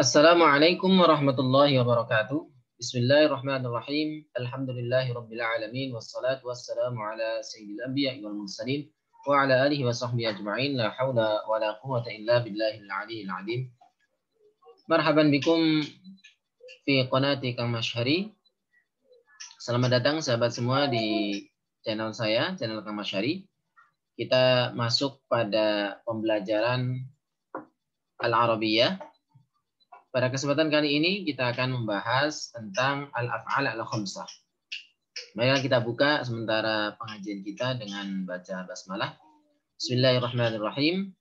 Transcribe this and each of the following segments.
Assalamualaikum warahmatullahi wabarakatuh. Bismillahirrahmanirrahim. Alhamdulillahirabbil alamin wassalatu wassalamu ala sayyidil anbiya'i wal mursalin wa ala alihi wa sahbihi ajma'in. La haula wa la quwwata illa billahil aliyyil azim. Marhaban bikum fi qanati Kang Masyhari. Selamat datang sahabat semua di channel saya, channel Kang Masyhari. Kita masuk pada pembelajaran Al-Arabiyah. Pada kesempatan kali ini kita akan membahas tentang al-af'al al-khamsah. Mari kita buka sementara pengajian kita dengan baca basmalah. Bismillahirrahmanirrahim.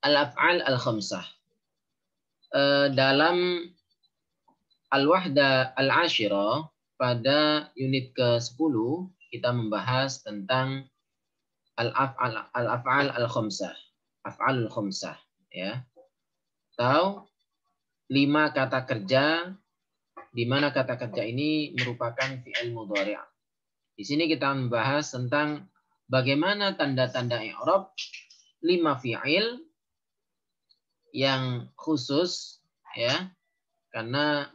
Al-af'al al-khamsah. Dalam al-wahda al-ashirah pada unit ke-10 kita membahas tentang al-af'al al-khamsah. Af'alul khamsah, ya. Atau 5 kata kerja, di mana kata kerja ini merupakan fi'il mudhari'. Di sini kita membahas tentang bagaimana tanda-tanda i'rab 5 fi'il yang khusus, ya, karena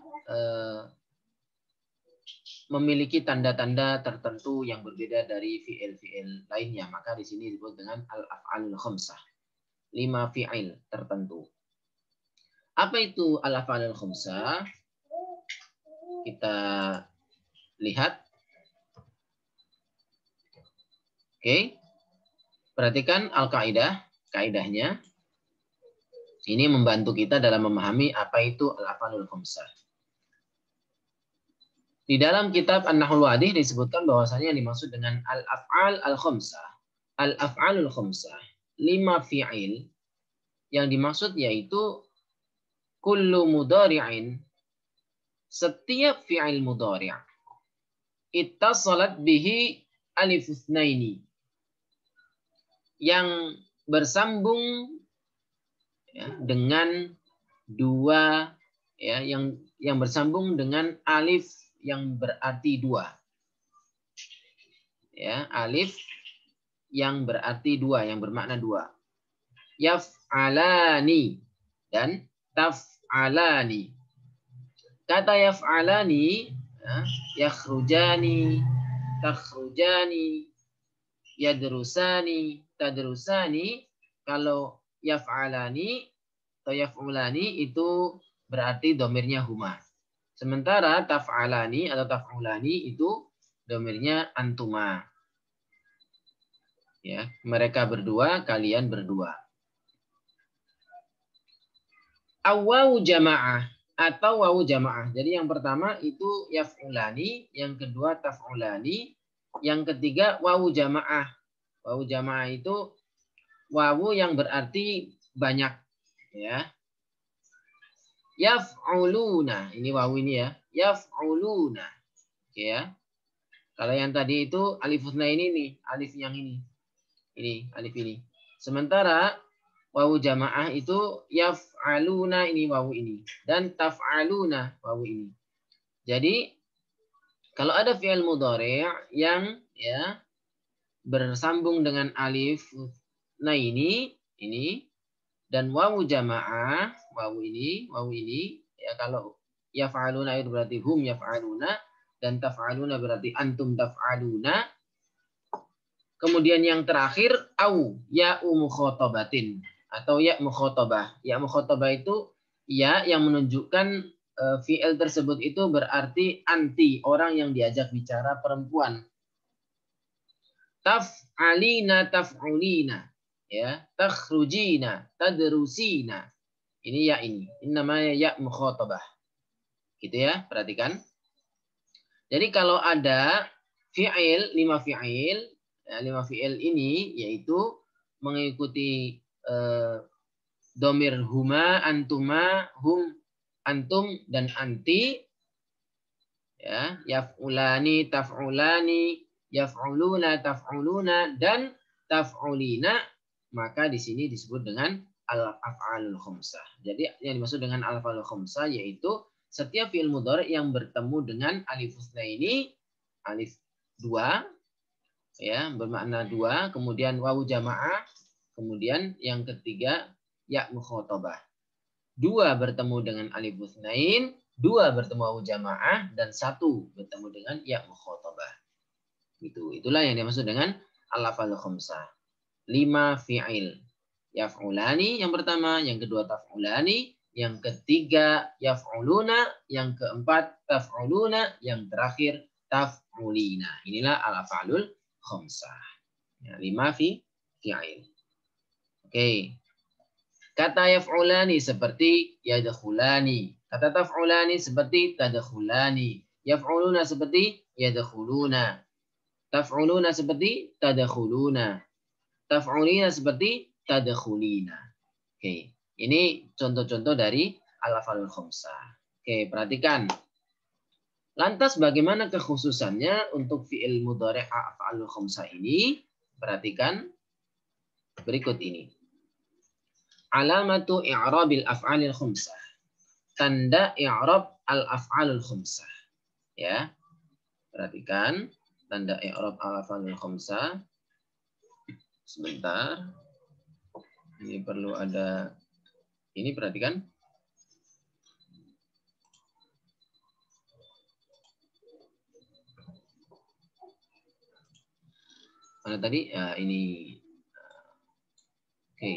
memiliki tanda-tanda tertentu yang berbeda dari fi'il-fi'il lainnya. Maka di sini disebut dengan al-af'alul khamsah. 5 fi'il tertentu. Apa itu al-af'alul khamsah? Kita lihat. Oke. Perhatikan al-kaidah, kaidahnya. Ini membantu kita dalam memahami apa itu al-af'alul khamsah. Di dalam kitab An-Nahul Wadih disebutkan bahwasanya yang dimaksud dengan al-af'al al-khamsah, al-af'alul khamsah, 5 fi'il yang dimaksud yaitu kullu mudhari'in, setiap fi'il mudhari' ittasalat bihi alif itsnaini, yang bersambung, ya, dengan dua, ya, yang bersambung dengan alif yang berarti dua, ya, alif yang berarti dua, yang bermakna dua, yaf'alani dan taf'alani. Kata yaf'alani, ya, yakhrujani, takhrujani, yadrusani, tadrusani. Kalau yaf'alani atau yaf'ulani itu berarti domirnya huma. Sementara taf'alani atau taf'ulani itu domirnya antuma. Ya, mereka berdua, kalian berdua. Wawu jamaah atau wawu jamaah. Jadi yang pertama itu yaf'ulani, yang kedua taf'ulani, yang ketiga wawu jamaah. Wawu jamaah itu wawu yang berarti banyak, ya. Yaf'uluna, ini wawu ini, ya. Yaf'uluna. Oke, ya. Kalau yang tadi itu alif itsnaini ini, alif yang ini. Ini alif ini. Sementara wawu jamaah itu yaf'aluna, ini wawu ini, dan taf'aluna, wawu ini. Jadi kalau ada fi'il mudhari' yang, ya, bersambung dengan alif ini dan wawu jamaah, wawu ini, ya, kalau yaf'aluna itu berarti hum yaf'aluna dan taf'aluna berarti antum taf'aluna. Kemudian yang terakhir au, ya'u mukhatabatin atau ya mukhatabah. Ya mukhatabah itu ya yang menunjukkan fi'il tersebut itu berarti anti, orang yang diajak bicara, perempuan. Taf'alina, taf'ulina, ya, takhrujina, tadrusina. Ini ya, ini namanya ya mukhatabah. Gitu, ya, perhatikan. Jadi kalau ada fi'il, 5 fi'il, ya, 5 fi'il ini yaitu mengikuti domir huma, antuma, hum, antum, dan anti, ya, yaf'ulani, taf'ulani, yaf'uluna, taf'uluna, dan taf'ulina, maka di sini disebut dengan al-af'alul khamsah. Jadi yang dimaksud dengan al-af'alul khamsah yaitu setiap fi'il mudhari' yang bertemu dengan alif itsnaini, alif dua, ya, bermakna dua, kemudian wawu jamaah, kemudian yang ketiga ya mukhatabah. 2 bertemu dengan alif husnain, 2 bertemu wawu jamaah, dan 1 bertemu dengan ya mukhatabah. Itulah yang dimaksud dengan al-af'alul khamsah. 5 fi'il. Yaf'ulani yang pertama, yang kedua taf'ulani, yang ketiga yaf'uluna, yang keempat taf'uluna, yang terakhir taf'ulina. Inilah al-af'alul khamsah. Ya, 5 fi'il. Oke. Kata yaf'ulani seperti yadkhulani. Kata taf'ulani seperti tadkhulani. Yaf'uluna seperti yadkhuluna. Taf'uluna seperti tadkhuluna. Taf'ulina seperti tadkhulina. Oke, ini contoh-contoh dari al-af'alul khamsah. Oke, perhatikan. Lantas bagaimana kekhususannya untuk fi'il mudhari' af'alul khamsah ini? Perhatikan berikut ini. Alamatu i'rabil af'alil khamsah. Tanda i'rab al-af'alul khamsah. Ya. Perhatikan tanda i'rab al-af'alul khamsah. Sebentar. Ini perlu ada ini, perhatikan. Mana tadi? Ya, ini. Oke.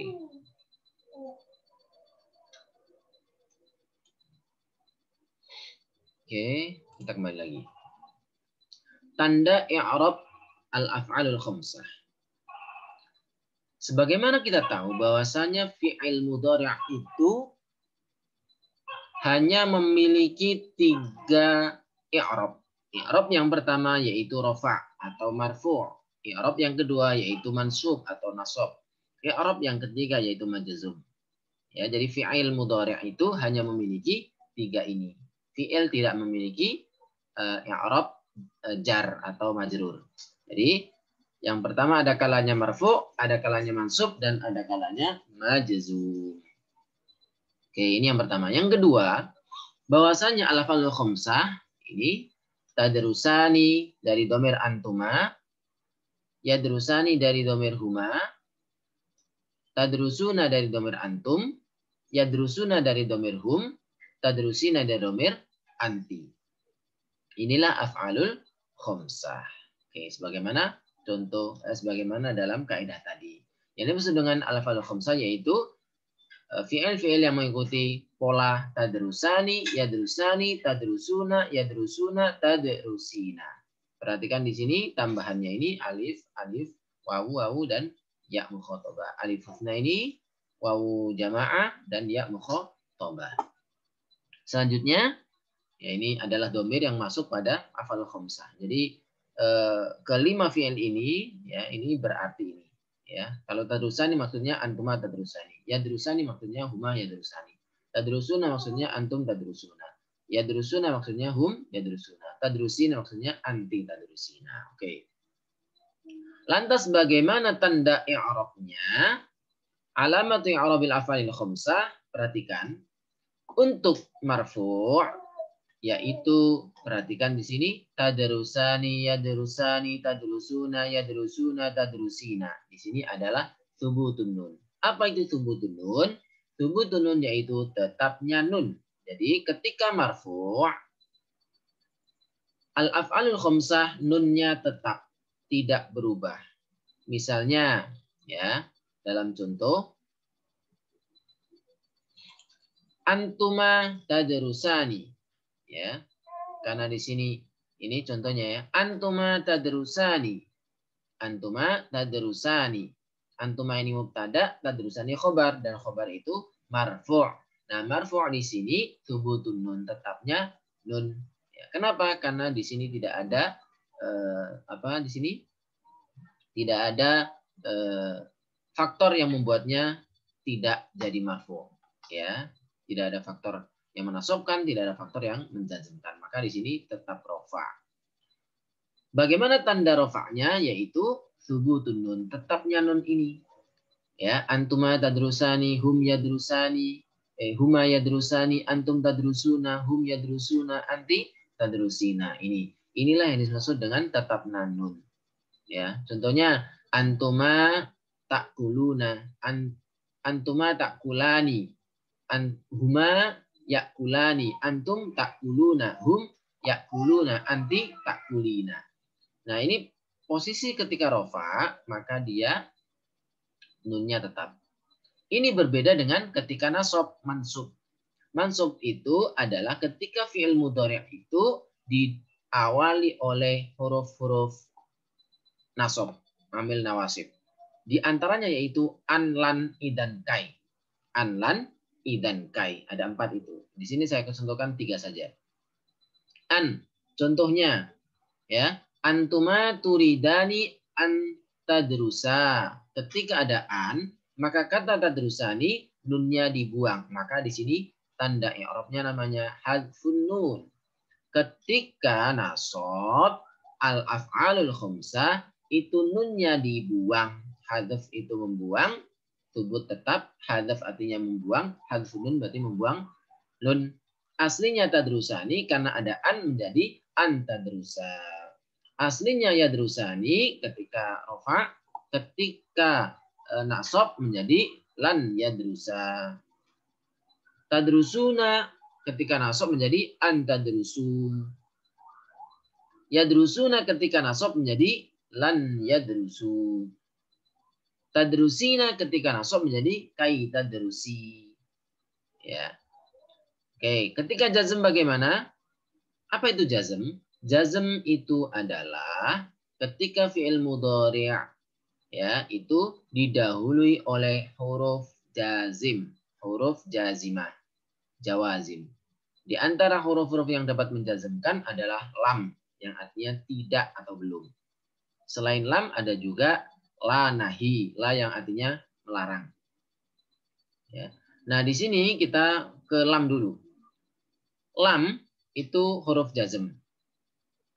Oke, kita kembali lagi. Tanda i'rab al-af'alul khamsah. Sebagaimana kita tahu bahwasanya fi'il mudhari' itu hanya memiliki 3 i'rab. I'rab yang pertama yaitu rafa' atau marfu'. I'rab yang kedua yaitu mansub atau nasab. I'rab yang ketiga yaitu majzum. Ya, jadi fi'il mudhari' itu hanya memiliki 3 ini. Fi'il tidak memiliki i'rab jar atau majrur. Jadi yang pertama ada kalanya marfu', ada kalanya mansub, dan ada kalanya majzum. Oke, ini yang pertama. Yang kedua, bahwasanya al-af'alul khamsah ini tadrusani dari dhamir antuma, yadrusani dari dhamir huma, tadrusuna dari dhamir antum, yadrusuna dari dhamir hum, tadrusina dari dhamir anti. Inilah af'alul khamsah. Oke, sebagaimana contoh sebagaimana dalam kaidah tadi. Yang dimaksud dengan al-af'alul khamsah yaitu fi'il-fi'il yang mengikuti pola tadrusani, yadrusani, tadrusuna, yadrusuna, tadrusina. Perhatikan di sini tambahannya ini alif, alif, wawu, wawu, dan ya mukhatabah. Alif husna ini wawu jamaah dan ya mukhatabah. Selanjutnya ya ini adalah domir yang masuk pada af'alul khamsah. Jadi kelima fi'il ini ya ini berarti ini ya. Kalau tadrusani maksudnya antuma tadrusani. Yadrusani maksudnya huma yadrusani. Tadrusuna maksudnya antum tadrusuna. Yadrusuna maksudnya hum yadrusuna. Tadrusina maksudnya anti tadrusina. Oke. Lantas bagaimana tanda i'rabnya? Alamat i'rabil af'alil khamsah, perhatikan. Untuk marfu' yaitu perhatikan di sini tadrusani, yadrusani, tadrusuna, yadrusuna, tadrusina. Di sini adalah thubutun nun. Apa itu thubutun nun? Thubutun nun yaitu tetapnya nun. Jadi ketika marfu' al-af'alul khamsah nunnya tetap tidak berubah. Misalnya ya, dalam contoh antuma tadrusani. Ya, karena di sini ini contohnya ya, antuma tadrusani, antuma tadrusani, antuma ini mubtada, tadrusani khobar, dan khobar itu marfu'. Nah, marfu' di sini thubutun nun, tetapnya nun. Ya, kenapa? Karena di sini tidak ada di sini tidak ada faktor yang membuatnya tidak jadi marfu'. Ya, tidak ada faktor yang menasabkan, tidak ada faktor yang menjazmkan. Maka di sini tetap rofa. Bagaimana tanda rofa'nya? Yaitu thubutun nun, tetapnya nun ini. Ya, antuma tadrusani, hum yadrusani, huma yadrusani, antum tadrusuna, hum yadrusuna, anti tadrusina. Inilah yang dimaksud dengan tetap nun. Ya, contohnya antuma takuluna, antuma takulani. huma yakulani, antum takuluna, hum yakuluna, anti takulina. Nah, ini posisi ketika rofa, maka dia nunnya tetap. Ini berbeda dengan ketika nasab, mansub. Mansub itu adalah ketika fi'il mudhari' itu diawali oleh huruf-huruf nasab, amil nawasib. Di antaranya yaitu an, lan, idan, kai. An, lan, idan, kai. Ada 4 itu. Di sini saya kesentuhkan 3 saja. An, contohnya ya, antuma turidani an tadrusa. Ketika ada an, maka kata tadrusani nunnya dibuang. Maka di sini tanda i'rabnya namanya hadfun nun. Ketika nasab al-af'alul khamsah itu nunnya dibuang. Hadaf itu membuang, thubut tetap, hadaf artinya membuang, hadfun nun berarti membuang nun. Aslinya tadrusani karena ada an menjadi an tadrusa. Aslinya yadrusani ketika rofa, ketika nasab menjadi lan yadrusa. Tadrusuna ketika nasab menjadi an tadrusu. Yadrusuna ketika nasab menjadi lan yadrusu. Tadrusina ketika nasab menjadi kai tadrusi. Ya. Oke, ketika jazm bagaimana? Apa itu jazm? Jazm itu adalah ketika fi'il mudhari' ya, itu didahului oleh huruf jazim, huruf jazimah, jawazim. Di antara huruf-huruf yang dapat menjazmkan adalah lam, yang artinya tidak atau belum. Selain lam ada juga la nahi, la yang artinya melarang. Ya. Nah, di sini kita ke lam dulu. Lam itu huruf jazm.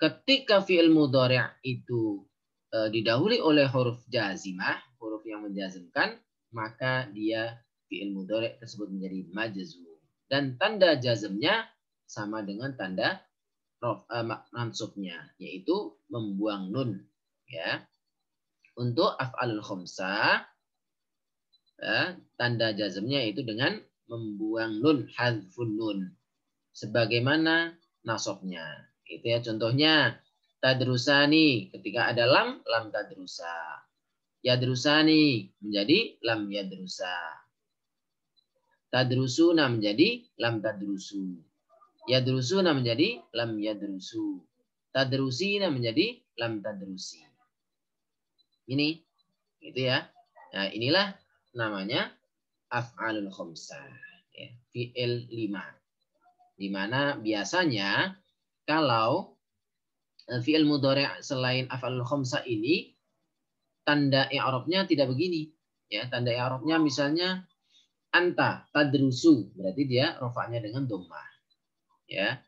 Ketika fi'il mudhari' itu didahului oleh huruf jazimah, huruf yang menjazmkan, maka dia fi'il mudhari' tersebut menjadi majzum. Dan tanda jazmnya sama dengan tanda mansubnya, yaitu membuang nun. Ya. Untuk af'alul khamsah, tanda jazmnya itu dengan membuang nun, hadfun nun. Sebagaimana nasabnya. Itu ya contohnya. Tadrusani, ketika ada lam, lam tadrusa. Yadrusani menjadi lam yadrusa. Tadrusuna menjadi lam tadrusu. Yadrusuna menjadi lam yadrusu. Tadrusina menjadi lam tadrusi. Ini, gitu ya. Nah, inilah namanya af'alul khamsah. Ya, fi'il 5. Di mana biasanya kalau fi'il mudhari' selain af'alul khamsah ini tanda i'rabnya tidak begini. Ya, tanda i'rabnya misalnya anta tadrusu, berarti dia rafa'nya dengan dhammah. Ya.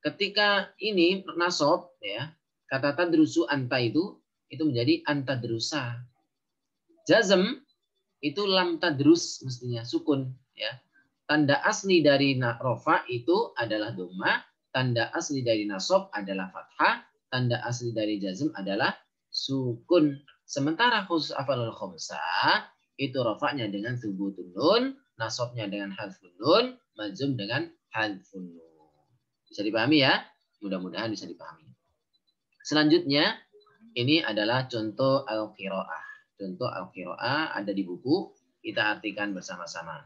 Ketika ini nasab ya, kata tadrusu anta itu menjadi antadrusa. Jazm itu lam tadrus mestinya sukun ya. Tanda asli dari rofa itu adalah dhammah, tanda asli dari nasab adalah fathah, tanda asli dari jazm adalah sukun. Sementara khusus af'alul khamsah itu rofanya dengan thubutun nun, nasabnya dengan hadfun nun, majzum dengan hadfun nun. Bisa dipahami ya? Mudah-mudahan bisa dipahami. Selanjutnya ini adalah contoh al-qiraah. Contoh al-qiraah ada di buku, kita artikan bersama-sama.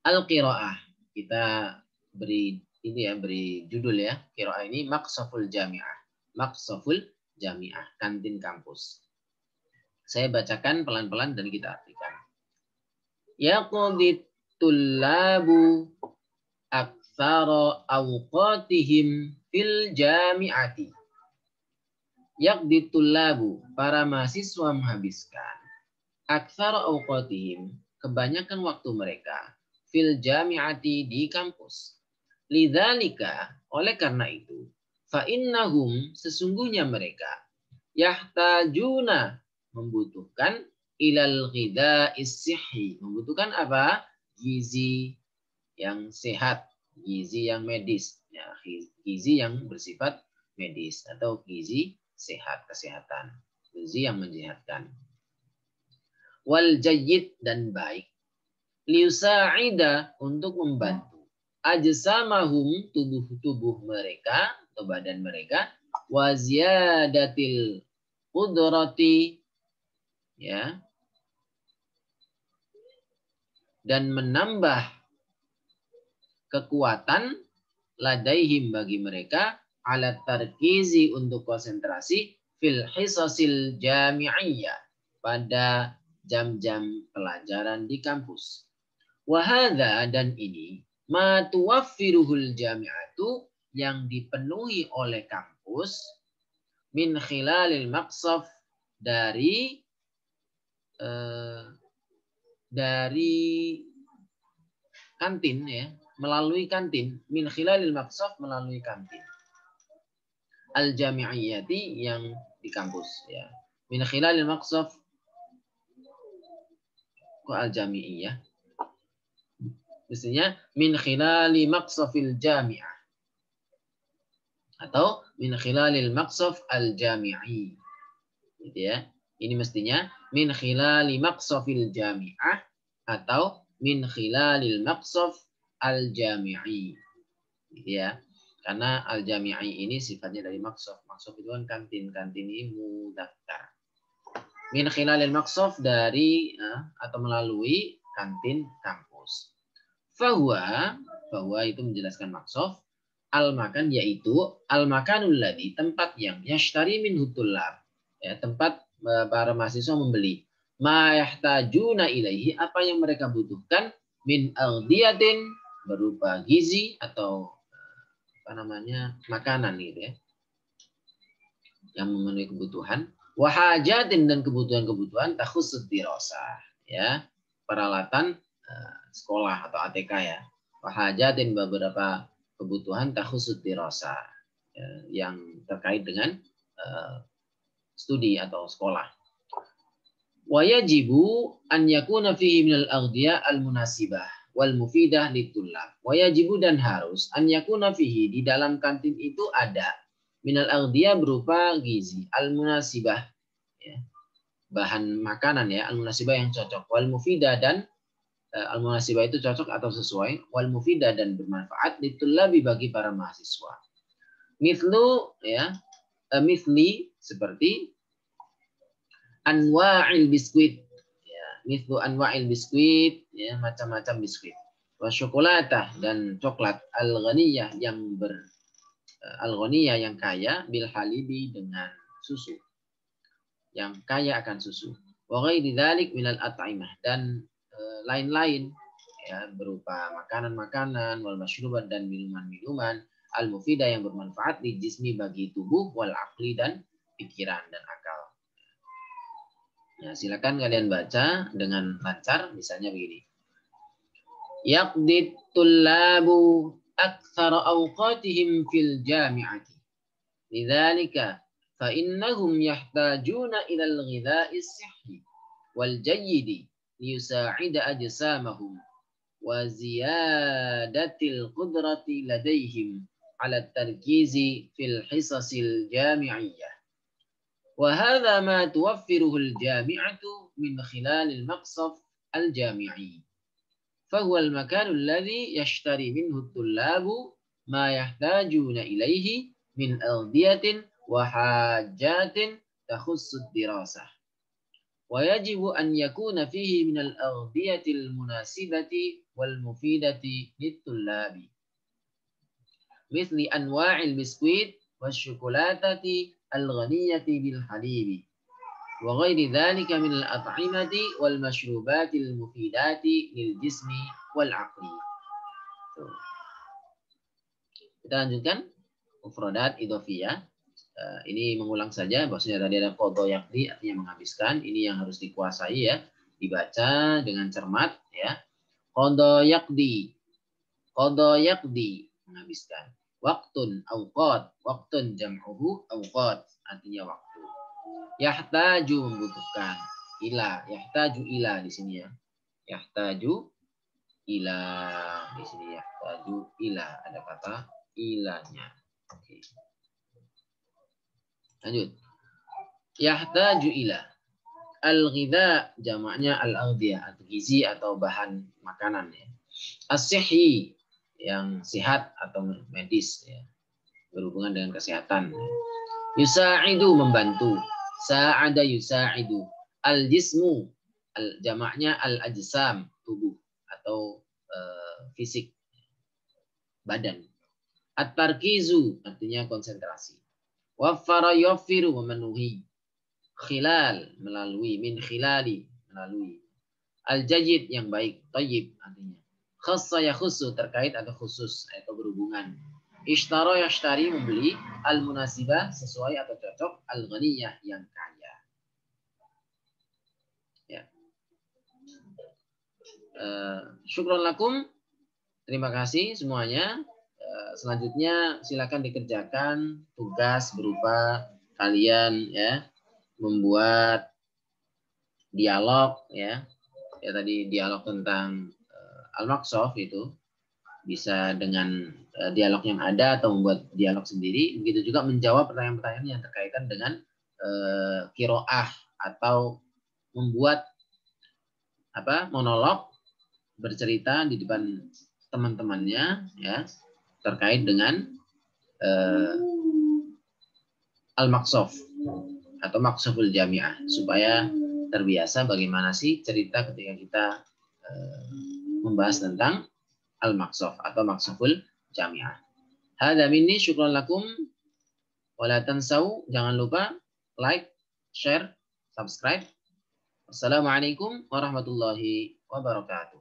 Al-qiraah, kita beri ini ya, beri judul ya. Qiraah ini maqsaful jami'ah. Maqsaful jami'ah, kantin kampus. Saya bacakan pelan-pelan dan kita artikan. Yaqdit tullabu aktsara awqatihim fil jami'ati. Yaqdit tullabu, para mahasiswa menghabiskan aktsara awqatihim, kebanyakan waktu mereka fil jami'ati, di kampus. Lidzalika, oleh karena itu, fa innahum, sesungguhnya mereka yahtajuna, membutuhkan ilal ghidha'is sihhi, membutuhkan apa? Gizi yang sehat, gizi yang medis, ya, gizi yang bersifat medis atau gizi sehat, kesehatan, gizi yang menyehatkan. Wal jayyid, dan baik. liusa'ida untuk membantu ajsamahum tubuh-tubuh mereka atau badan mereka wa ziyadatil qudrati ya dan menambah kekuatan ladaihim bagi mereka alat tarkizi untuk konsentrasi fil hisasil jami'iyah pada jam-jam pelajaran di kampus. Wahada dan ini ma tuwaffiruhul jami'atu yang dipenuhi oleh kampus min khilalil maqsaf dari kantin ya, melalui kantin, min khilalil maqsaf melalui kantin. Al jami'iyati yang di kampus ya. Min khilalil maqsaf kok al jami'iyah? Mestinya min khilali maqsafil jami'ah atau min khilalil maqsaf al jami'i. Gitu ya. Ini mestinya min khilali maqsafil jami'ah atau min khilalil maqsaf al jami'i. Gitu ya. Karena al jami'i ini sifatnya dari maqsaf. Maqsaf itu kan kantin. Kantin ini mudzakkar. Min khilalil maqsaf dari atau melalui kantin kampus. Bahwa itu menjelaskan maqsaf al-makan yaitu al-makanul ladzi tempat yang yashtari minhu tullab ya tempat para mahasiswa membeli ma yahtajuna ilaihi apa yang mereka butuhkan min agdiyatin berupa gizi atau makanan gitu ya yang memenuhi kebutuhan wa hajatin dan kebutuhan-kebutuhan takhussud dirasah ya peralatan sekolah atau ATK ya wa hajatin beberapa kebutuhan takhussud dirasah ya, yang terkait dengan studi atau sekolah. Wa yajibu an yakuna fihi minal aghdiyah al-munasibah wal mufidah litullab. Wa yajibu dan harus an yakuna fihi di dalam kantin itu ada minal aghdiyah berupa gizi al-munasibah ya. Bahan makanan ya al-munasibah yang cocok wal mufidah dan al-munasibah itu cocok atau sesuai wal mufidah dan bermanfaat litullabi bagi para mahasiswa. Mithlu ya mithli seperti anwa'il biskuit ya mithlu anwa'il biskuit ya macam-macam biskuit wa syokolatah dan coklat al-ghaniyah yang al-ghaniyah yang kaya bil halibi dengan susu yang kaya akan susu wa ghairi dzalik minal at'imah dan lain-lain ya berupa makanan-makanan wal masyrubat dan minuman-minuman al-mufidah yang bermanfaat di jismi bagi tubuh wal aqli dan pikiran dan akal. Ya, silakan kalian baca dengan lancar misalnya begini. Yaqdit tullabu aktsara awqatihim fil jami'ati. Lidzalika fa innahum yahtajuna ila al-ghidha'i as-sihhi wal jayyidi liyusa'ida ajsamahum wa ziyadatil qudrati ladaihim ala at-tarkizi fil hisasil jami'iyyah wa hadha ma tuwaffiruhu al-jami'atu min khilal al-maqsaf al-jami'i fahuwa al-makan alladhi yashtari minhu at-tullabu ma yahtajuna ilayhi min agdiyatin wa hajatin takhussu ad-dirasah ويجب أن يكون فيه من الأغذية المناسبة والمفيدة للطلاب مثل أنواع البسكويت والشوكولاتة الغنية بالحليب وغير ذلك من الأطعمة والمشروبات المفيدات للجسم والعقل. Kita lanjutkan mufradat idhofiyah. Ini mengulang saja, bahwasanya tadi ada qadha yaqdi artinya menghabiskan. Ini yang harus dikuasai ya, dibaca dengan cermat ya. Qadha yaqdi menghabiskan. Waktun awqat, waktun jam'uhu awqat artinya waktu. Yahtaju membutuhkan, yahtaju ila di sini ya. Yahtaju ila di sini yahtaju ila ada kata ilanya. Oke. Lanjut. Yahtaju ila. Al-ghidha jamaknya al-aghdiyah, atau gizi atau bahan makanan ya. As-sihhi yang sehat atau medis ya, berhubungan dengan kesehatan. Yusa'idu membantu. Sa'ada yusa'idu. Al-jismu jamaknya al-ajsam, tubuh atau fisik, badan. At-tarkizu artinya konsentrasi. Waffara yuwaffiru memenuhi. Khilal melalui, min khilali melalui. Al-jayyid yang baik, thayyib artinya. Khassa yakhussu terkait atau khusus atau berhubungan. Ishtara yashtari membeli, al-munasibah sesuai atau cocok, al-ghaniyah yang kaya. Ya. Syukron lakum. Terima kasih semuanya. Selanjutnya silakan dikerjakan tugas berupa kalian ya membuat dialog ya tadi dialog tentang al-maqsaf itu bisa dengan dialog yang ada atau membuat dialog sendiri, begitu juga menjawab pertanyaan-pertanyaan yang terkaitan dengan qiraah atau membuat monolog bercerita di depan teman-temannya ya terkait dengan al-maqsaf atau maqsaful jami'ah, supaya terbiasa bagaimana sih cerita ketika kita membahas tentang al-maqsaf atau maqsaful jami'ah. Hadza minni, syukran lakum. Wala tansau, jangan lupa like, share, subscribe. Wassalamualaikum warahmatullahi wabarakatuh.